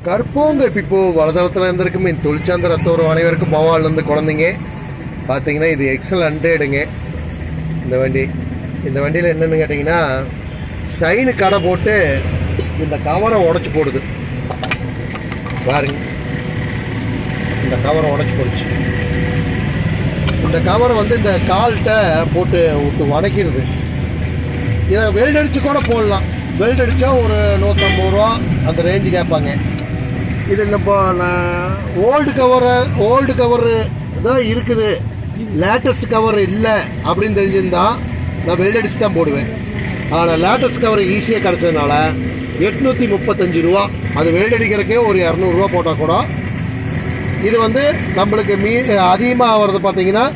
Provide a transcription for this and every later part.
கற்போங்க இப்போ வலதளத்தில் இருந்திருக்கும் இந்த தொழிற்சாந்த ரத்தோரம் அனைவருக்கும் பவால்லேருந்து குழந்தைங்க பார்த்தீங்கன்னா இது எக்ஸல் 100ங்க. இந்த வண்டியில் என்னென்னு கேட்டிங்கன்னா சைனு கடை போட்டு இந்த கவரை உடச்சி போடுது பாருங்க. இந்த கவரை உடச்சி போடுச்சு. இந்த கவரை இந்த கால்கிட்ட போட்டு விட்டு உடைக்கிறது. இதை வெல்ட் அடித்து கூட போடலாம். வெல்ட் அடித்தா ஒரு 150 ரூபா அந்த ரேஞ்சு கேட்பாங்க. இது இப்போ நான் ஓல்டு கவரு தான் இருக்குது, லேட்டஸ்ட் கவர் இல்லை அப்படின்னு தெரிஞ்சிருந்தா நான் வெல்ட் அடித்து தான் போடுவேன். ஆனால் லேட்டஸ்ட் கவர் ஈஸியாக கிடச்சதுனால 835 ரூபா. அது வெல்ட் அடிக்கிறதுக்கே ஒரு 200 ரூபா போட்டால் கூட இது நம்மளுக்கு அதிகமாக ஆகிறது பார்த்தீங்கன்னா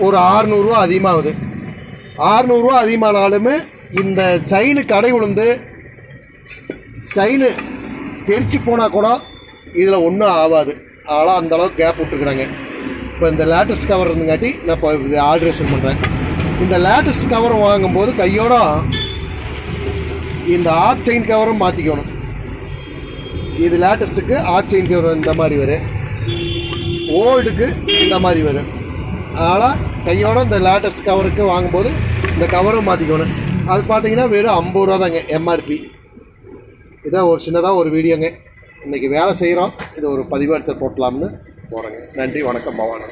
ஒரு 600 ரூபா அதிகமாகுது. 600 ரூபா அதிகமானாலுமே இந்த சைனு கடை விழுந்து சைனு தெரிச்சு போனால் கூட இதில் ஒன்றும் ஆகாது. ஆனால் அந்தளவுக்கு கேப் விட்டுருக்குறாங்க. இப்போ இந்த லேட்டஸ்ட் கவர் இருந்துங்காட்டி நான் இப்போ இது ஆல்ட்ரேஷன் பண்ணுறேன். இந்த லேட்டஸ்ட் கவர் வாங்கும்போது கையோட இந்த ஆர்ட் செயின் கவரும் மாற்றிக்கணும். இது லேட்டஸ்ட்டுக்கு ஆர்ட் செயின் கவர் இந்த மாதிரி வரும், ஓல்டுக்கு இந்த மாதிரி வரும். அதனால் கையோட இந்த லேட்டஸ்ட் கவருக்கு வாங்கும்போது இந்த கவரும் மாற்றிக்கணும். அது பார்த்தீங்கன்னா வெறும் 50 ரூபா தாங்க எம்ஆர்பி. இதான் ஒரு சின்னதாக ஒரு வீடியோங்க. இன்றைக்கி வேலை செய்கிறோம். இது ஒரு பதிவு எடுத்து போட்டலாம்னு போகிறேங்க. நன்றி, வணக்கம், பவானா.